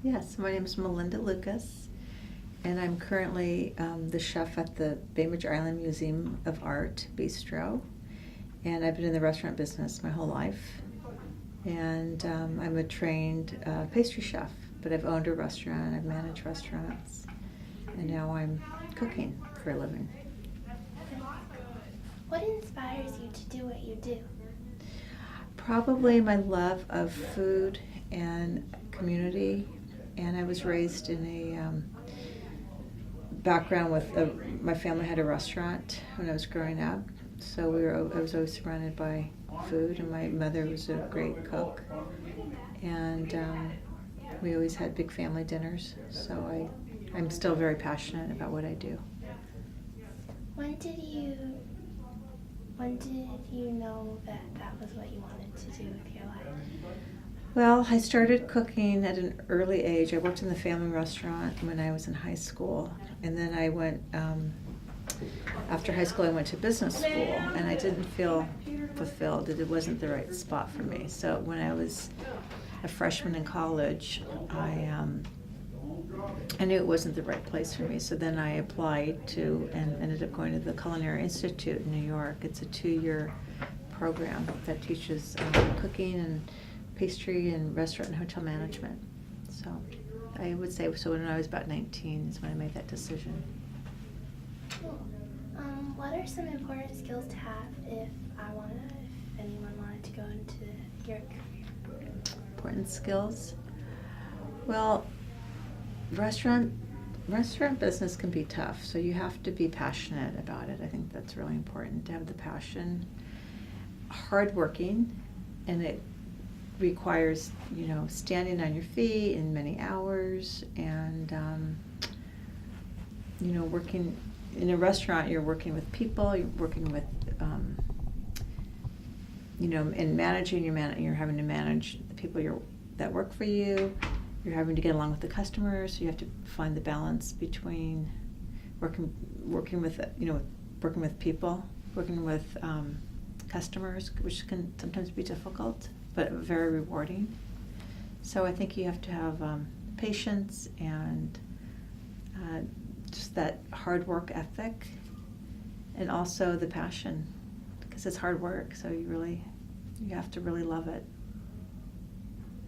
Yes, my name is Melinda Lucas, and I'm currently the chef at the Bainbridge Island Museum of Art, Bistro. And I've been in the restaurant business my whole life. And I'm a trained pastry chef, but I've owned a restaurant, I've managed restaurants, and now I'm cooking for a living. What inspires you to do what you do? Probably my love of food and community, and I was raised in a background with my family had a restaurant when I was growing up, so I was always surrounded by food, and my mother was a great cook, and we always had big family dinners, so I'm still very passionate about what I do. When did you know that was what you wanted to do with your life? Well, I started cooking at an early age. I worked in the family restaurant when I was in high school, and then I went, after high school I went to business school, and I didn't feel fulfilled. It wasn't the right spot for me. So when I was a freshman in college, I knew it wasn't the right place for me. So then I applied to and ended up going to the Culinary Institute in New York. It's a 2-year program that teaches cooking and pastry and restaurant and hotel management. So I would say, so when I was about 19 is when I made that decision. Cool. What are some important skills to have if anyone wanted to go into your career? Important skills? Well, restaurant business can be tough, so you have to be passionate about it. I think that's really important, to have the passion. Hardworking, and it requires, standing on your feet in many hours, and working in a restaurant. You're working with people. You're working with, in managing. You're having to manage the people that work for you. You're having to get along with the customers. So you have to find the balance between working with people, working with customers, which can sometimes be difficult, but very rewarding. So I think you have to have patience and just that hard work ethic, and also the passion, because it's hard work. So you have to really love it.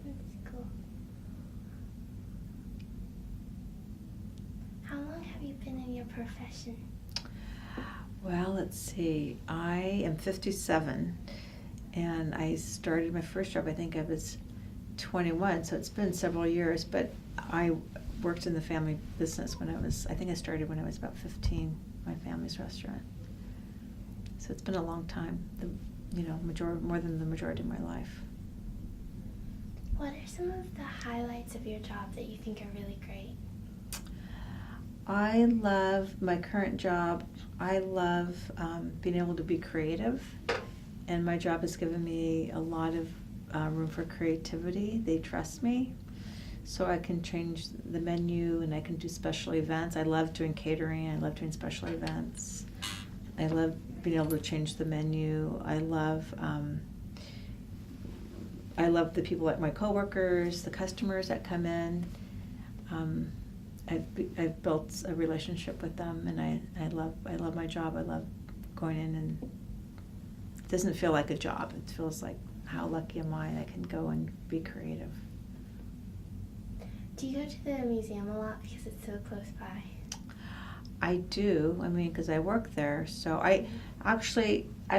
That's cool. How long have you been in your profession? Well, let's see. I am 57, and I started my first job, I think I was 21, so it's been several years, but I worked in the family business I think I started when I was about 15, my family's restaurant. So it's been a long time, more than the majority of my life. What are some of the highlights of your job that you think are really great? I love my current job. I love being able to be creative, and my job has given me a lot of room for creativity. They trust me, so I can change the menu, and I can do special events. I love doing catering. I love doing special events. I love being able to change the menu. I love the people, like my coworkers, the customers that come in. I've built a relationship with them, and I love my job. I love going in, and it doesn't feel like a job. It feels like, how lucky am I can go and be creative. Do you go to the museum a lot because it's so close by? I do. Because I work there. So I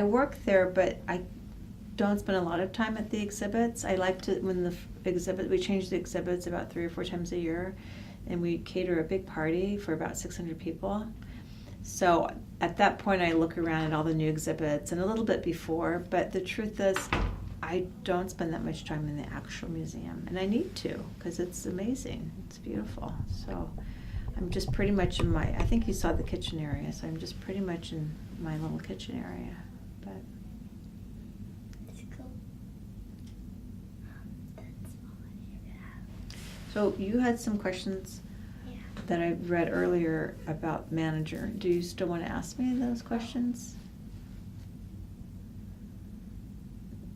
work there, but I don't spend a lot of time at the exhibits. I like to, we change the exhibits about 3 or 4 times a year, and we cater a big party for about 600 people. So at that point, I look around at all the new exhibits, and a little bit before, but the truth is, I don't spend that much time in the actual museum, and I need to, because it's amazing. It's beautiful. So I'm just pretty much I think you saw the kitchen area, so I'm just pretty much in my little kitchen area. But that's cool. That's all I have. So you had some questions that I read earlier about manager. Do you still want to ask me those questions?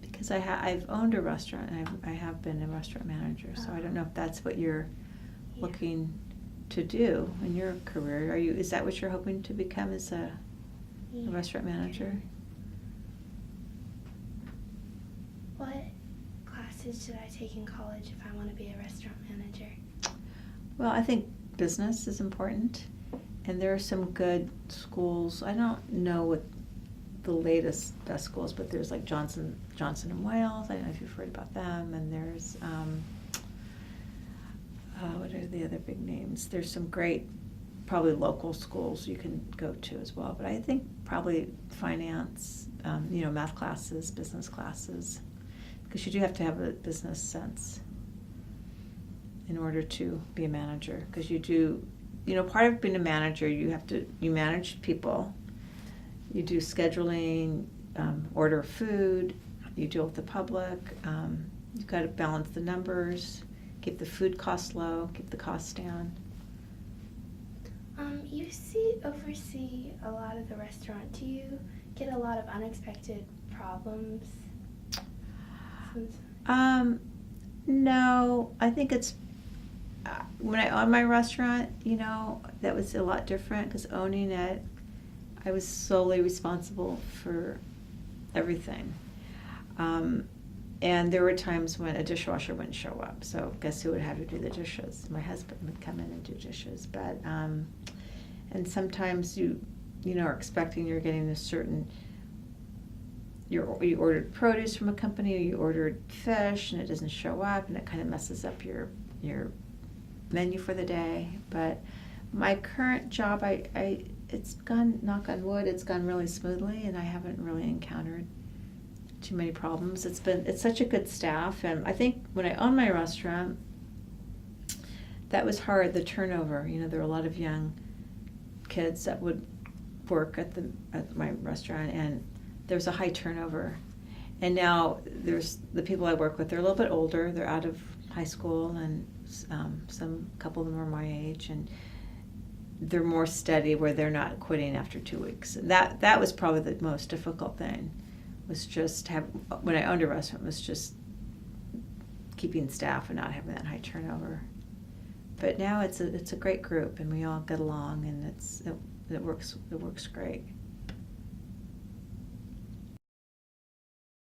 Because I've owned a restaurant, and I have been a restaurant manager, so I don't know if that's what you're Yeah. looking to do in your career? Is that what you're hoping to become, as a restaurant manager? What classes should I take in college if I want to be a restaurant manager? Well, I think business is important, and there are some good schools. I don't know what the latest best schools, but there's like Johnson and Wales. I don't know if you've heard about them, and there's what are the other big names? There's some great, probably local schools you can go to as well. But I think probably finance, math classes, business classes, because you do have to have a business sense in order to be a manager. Because you do, part of being a manager, you manage people, you do scheduling, order food, you deal with the public, you've got to balance the numbers, keep the food costs low, keep the costs down. You oversee a lot of the restaurant. Do you get a lot of unexpected problems? No, I think it's, when I owned my restaurant, that was a lot different, because owning it, I was solely responsible for everything. And there were times when a dishwasher wouldn't show up, so guess who would have to do the dishes? My husband would come in and do dishes. But and sometimes you are expecting you're getting a certain, you ordered produce from a company, or you ordered fish and it doesn't show up, and it kind of messes up your menu for the day. But my current job, it's gone, knock on wood, it's gone really smoothly, and I haven't really encountered too many problems. It's such a good staff, and I think when I owned my restaurant, that was hard, the turnover. There were a lot of young kids that would work at my restaurant, and there's a high turnover. And now there's the people I work with, they're a little bit older, they're out of high school, and couple of them are my age, and they're more steady, where they're not quitting after 2 weeks. And that was probably the most difficult thing, was just when I owned a restaurant, was just keeping staff and not having that high turnover. But now it's a great group, and we all get along, and it works great.